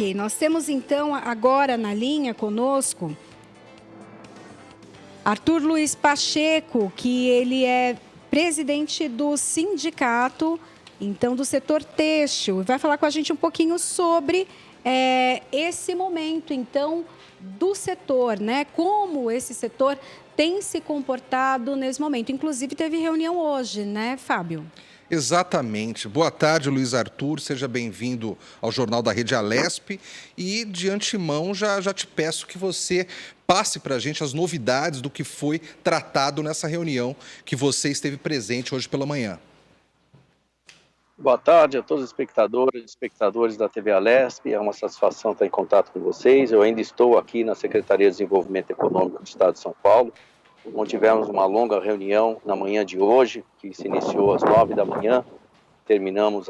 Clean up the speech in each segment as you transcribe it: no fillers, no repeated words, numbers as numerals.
Ok, nós temos então agora na linha conosco Arthur Luiz Pacheco, que ele é presidente do sindicato, então do setor têxtil. Vai falar com a gente um pouquinho sobre esse momento, então, do setor, né? Como esse setor tem se comportado nesse momento. Inclusive, teve reunião hoje, né, Fábio? Exatamente. Boa tarde, Luiz Arthur. Seja bem-vindo ao Jornal da Rede Alesp. E, de antemão, já te peço que você passe para a gente as novidades do que foi tratado nessa reunião que você esteve presente hoje pela manhã. Boa tarde a todos os espectadores da TV Alesp. É uma satisfação estar em contato com vocês. Eu ainda estou aqui na Secretaria de Desenvolvimento Econômico do Estado de São Paulo, onde tivemos uma longa reunião na manhã de hoje, que se iniciou às 9 da manhã, terminamos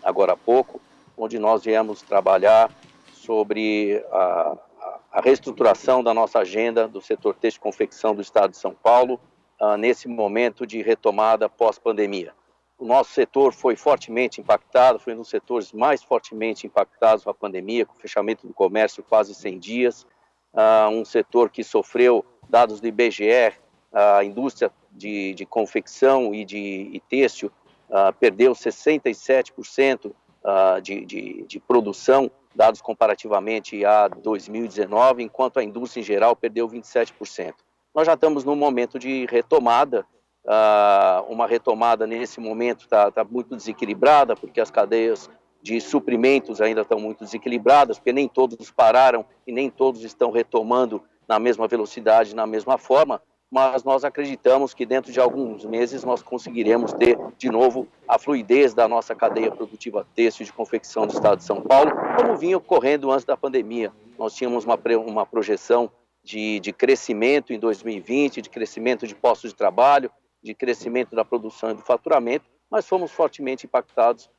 agora há pouco, onde nós viemos trabalhar sobre a reestruturação da nossa agenda do setor têxtil e confecção do Estado de São Paulo, nesse momento de retomada pós-pandemia. O nosso setor foi fortemente impactado, foi um dos setores mais fortemente impactados com a pandemia, com o fechamento do comércio quase 100 dias, um setor que sofreu, dados do IBGE, a indústria de confecção e têxtil perdeu 67% de produção, dados comparativamente a 2019, enquanto a indústria em geral perdeu 27%. Nós já estamos num momento de retomada, uma retomada nesse momento está muito desequilibrada, porque as cadeias de suprimentos ainda estão muito desequilibradas, porque nem todos pararam e nem todos estão retomando na mesma velocidade, na mesma forma, mas nós acreditamos que dentro de alguns meses nós conseguiremos ter de novo a fluidez da nossa cadeia produtiva têxtil de confecção do Estado de São Paulo, como vinha ocorrendo antes da pandemia. Nós tínhamos uma projeção de crescimento em 2020, de crescimento de postos de trabalho, de crescimento da produção e do faturamento, mas fomos fortemente impactados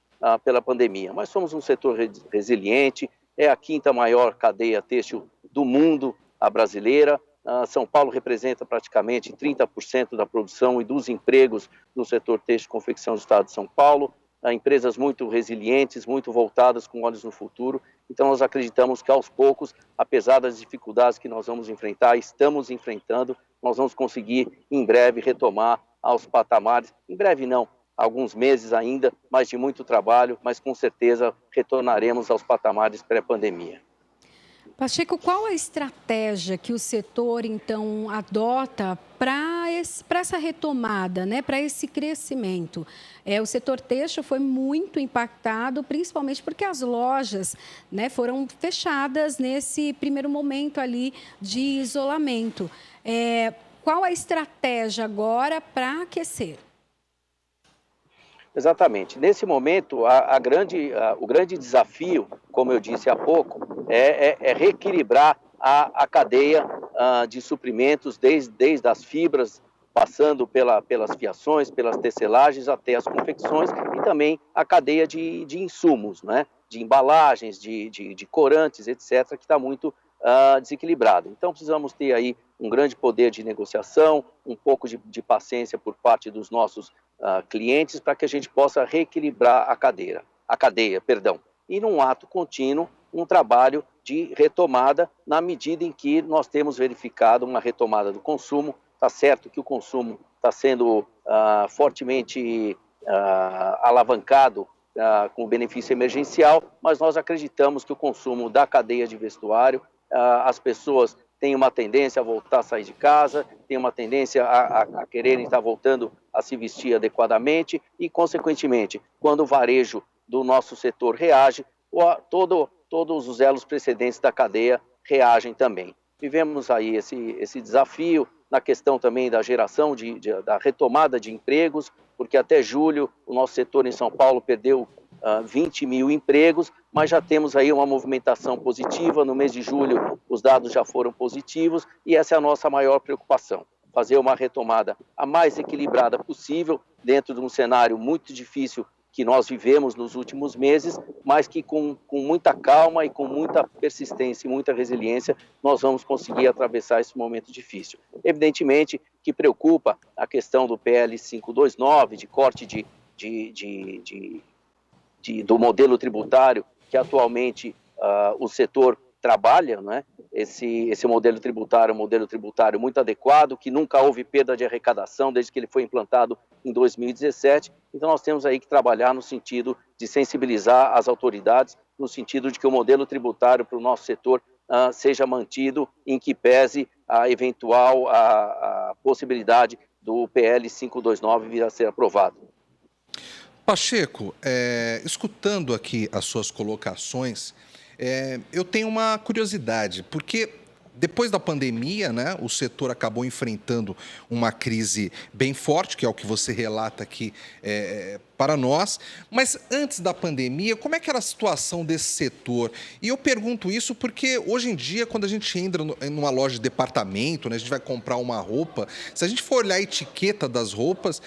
pela pandemia. Mas somos um setor resiliente, é a quinta maior cadeia têxtil do mundo, a brasileira. São Paulo representa praticamente 30% da produção e dos empregos no setor têxtil e confecção do Estado de São Paulo. Empresas muito resilientes, muito voltadas com olhos no futuro. Então, nós acreditamos que, aos poucos, apesar das dificuldades que nós vamos enfrentar, estamos enfrentando, nós vamos conseguir, em breve, retomar aos patamares. Em breve, não, alguns meses ainda, mas de muito trabalho, mas com certeza retornaremos aos patamares pré-pandemia. Pacheco, qual a estratégia que o setor, então, adota para essa retomada, né, para esse crescimento? O setor têxtil foi muito impactado, principalmente porque as lojas, né, foram fechadas nesse primeiro momento ali de isolamento. Qual a estratégia agora para aquecer? Exatamente. Nesse momento, o grande desafio, como eu disse há pouco, é reequilibrar a cadeia de suprimentos, desde as fibras, passando pelas fiações, pelas tecelagens, até as confecções, e também a cadeia de insumos, né? De embalagens, de corantes, etc., que está muito desequilibrado. Então, precisamos ter aí um grande poder de negociação, um pouco de paciência por parte dos nossos clientes, para que a gente possa reequilibrar a cadeia, e num ato contínuo, um trabalho de retomada, na medida em que nós temos verificado uma retomada do consumo. Está certo que o consumo está sendo fortemente alavancado com o benefício emergencial, mas nós acreditamos que o consumo da cadeia de vestuário, as pessoas têm uma tendência a voltar a sair de casa, têm uma tendência a quererem estar voltando a se vestir adequadamente e, consequentemente, quando o varejo do nosso setor reage, todos os elos precedentes da cadeia reagem também. Vivemos aí esse desafio na questão também da geração, da retomada de empregos, porque até julho o nosso setor em São Paulo perdeu 20 mil empregos, mas já temos aí uma movimentação positiva. No mês de julho os dados já foram positivos e essa é a nossa maior preocupação, fazer uma retomada a mais equilibrada possível dentro de um cenário muito difícil que nós vivemos nos últimos meses, mas que com muita calma e com muita persistência e muita resiliência nós vamos conseguir atravessar esse momento difícil. Evidentemente que preocupa a questão do PL 529, de corte do modelo tributário, que atualmente o setor trabalha, né? Esse modelo tributário é um modelo tributário muito adequado, que nunca houve perda de arrecadação desde que ele foi implantado em 2017. Então, nós temos aí que trabalhar no sentido de sensibilizar as autoridades, no sentido de que o modelo tributário para o nosso setor seja mantido, em que pese a eventual a possibilidade do PL 529 vir a ser aprovado. Pacheco, escutando aqui as suas colocações, eu tenho uma curiosidade, porque depois da pandemia, né, o setor acabou enfrentando uma crise bem forte, que é o que você relata aqui para nós. Mas antes da pandemia, como é que era a situação desse setor? E eu pergunto isso porque hoje em dia, quando a gente entra numa loja de departamento, né, a gente vai comprar uma roupa, se a gente for olhar a etiqueta das roupas,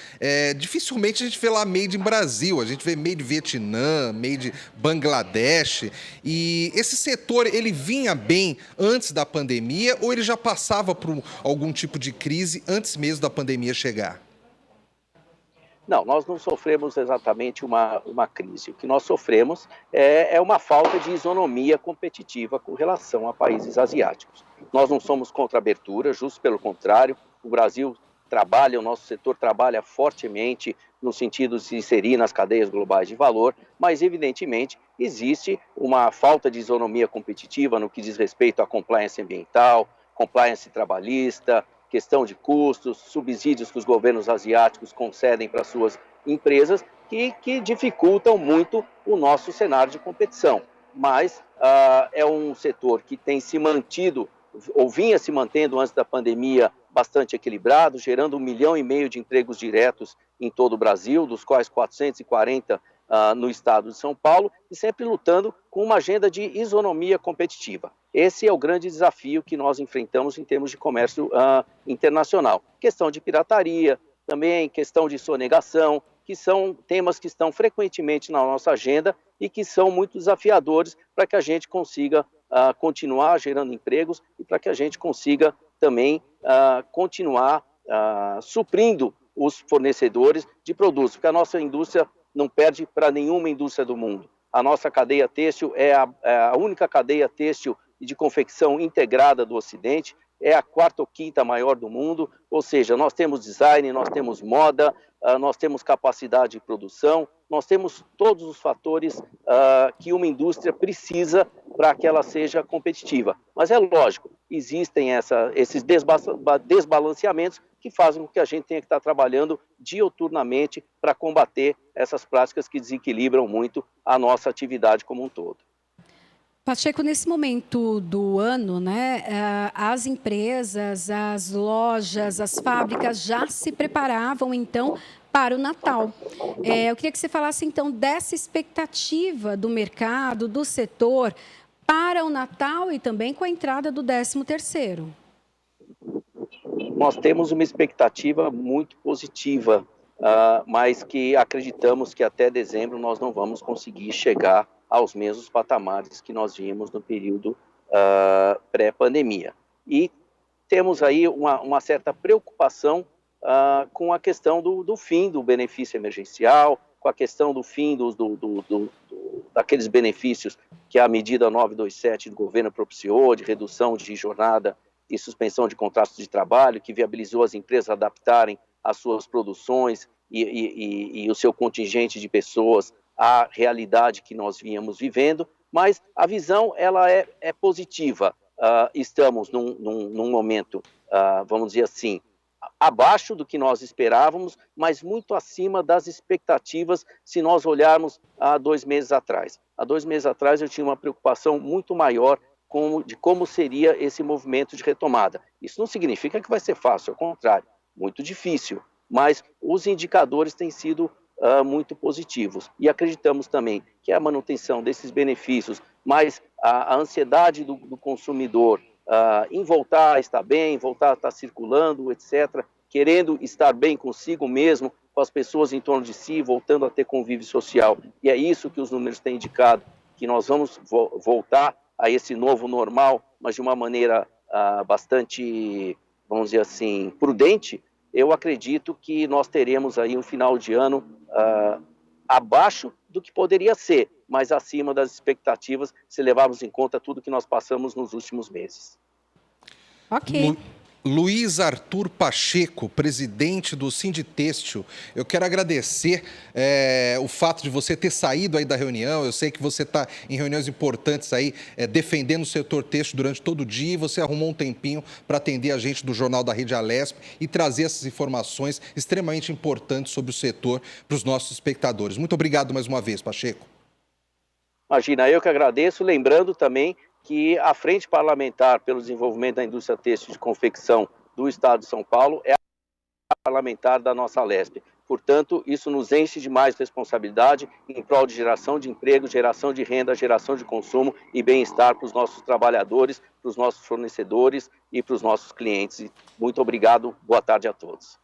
dificilmente a gente vê lá Made in Brasil, a gente vê Made Vietnã, Made Bangladesh. E esse setor, ele vinha bem antes da pandemia ou ele já passava por algum tipo de crise antes mesmo da pandemia chegar? Não, nós não sofremos exatamente uma crise. O que nós sofremos é uma falta de isonomia competitiva com relação a países asiáticos. Nós não somos contra a abertura, justo pelo contrário, o Brasil trabalha, o nosso setor trabalha fortemente no sentido de se inserir nas cadeias globais de valor, mas evidentemente existe uma falta de isonomia competitiva no que diz respeito à compliance ambiental, compliance trabalhista, questão de custos, subsídios que os governos asiáticos concedem para suas empresas, que dificultam muito o nosso cenário de competição. Mas é um setor que tem se mantido, ou vinha se mantendo antes da pandemia, bastante equilibrado, gerando 1,5 milhão de empregos diretos em todo o Brasil, dos quais 440 no estado de São Paulo, e sempre lutando com uma agenda de isonomia competitiva. Esse é o grande desafio que nós enfrentamos em termos de comércio internacional. Questão de pirataria, também questão de sonegação, que são temas que estão frequentemente na nossa agenda e que são muito desafiadores para que a gente consiga continuar gerando empregos e para que a gente consiga também continuar suprindo os fornecedores de produtos, porque a nossa indústria não perde para nenhuma indústria do mundo. A nossa cadeia têxtil é a única cadeia têxtil de confecção integrada do Ocidente, é a 4ª ou 5ª maior do mundo, ou seja, nós temos design, nós temos moda, nós temos capacidade de produção, nós temos todos os fatores que uma indústria precisa para que ela seja competitiva. Mas é lógico, existem esses desbalanceamentos que fazem com que a gente tenha que estar trabalhando diuturnamente para combater essas práticas que desequilibram muito a nossa atividade como um todo. Pacheco, nesse momento do ano, né, as empresas, as lojas, as fábricas já se preparavam, então, para o Natal. Eu queria que você falasse, então, dessa expectativa do mercado, do setor, para o Natal e também com a entrada do 13º. Nós temos uma expectativa muito positiva, mas que acreditamos que até dezembro nós não vamos conseguir chegar aos mesmos patamares que nós vimos no período pré-pandemia. E temos aí uma certa preocupação com a questão do fim do benefício emergencial, com a questão do fim daqueles benefícios que a medida 927 do governo propiciou, de redução de jornada e suspensão de contratos de trabalho, que viabilizou as empresas adaptarem as suas produções e o seu contingente de pessoas à realidade que nós vínhamos vivendo, mas a visão ela é positiva. Estamos num momento, vamos dizer assim, abaixo do que nós esperávamos, mas muito acima das expectativas se nós olharmos há 2 meses atrás. Há 2 meses atrás eu tinha uma preocupação muito maior de como seria esse movimento de retomada. Isso não significa que vai ser fácil, ao contrário, muito difícil, mas os indicadores têm sido muito positivos. E acreditamos também que a manutenção desses benefícios, mas a ansiedade do consumidor em voltar a estar bem, voltar a estar circulando, etc., querendo estar bem consigo mesmo, com as pessoas em torno de si, voltando a ter convívio social. E é isso que os números têm indicado, que nós vamos voltar a esse novo normal, mas de uma maneira bastante, vamos dizer assim, prudente. Eu acredito que nós teremos aí um final de ano abaixo do que poderia ser, mas acima das expectativas, se levarmos em conta tudo que nós passamos nos últimos meses. Ok. Luiz Arthur Pacheco, presidente do Sinditêxtil, eu quero agradecer o fato de você ter saído aí da reunião. Eu sei que você está em reuniões importantes aí, defendendo o setor têxtil durante todo o dia, e você arrumou um tempinho para atender a gente do Jornal da Rede Alesp e trazer essas informações extremamente importantes sobre o setor para os nossos espectadores. Muito obrigado mais uma vez, Pacheco. Imagina, eu que agradeço, lembrando também que a Frente Parlamentar pelo Desenvolvimento da Indústria Têxtil de Confecção do Estado de São Paulo é a parlamentar da nossa Alesp. Portanto, isso nos enche de mais responsabilidade em prol de geração de emprego, geração de renda, geração de consumo e bem-estar para os nossos trabalhadores, para os nossos fornecedores e para os nossos clientes. Muito obrigado, boa tarde a todos.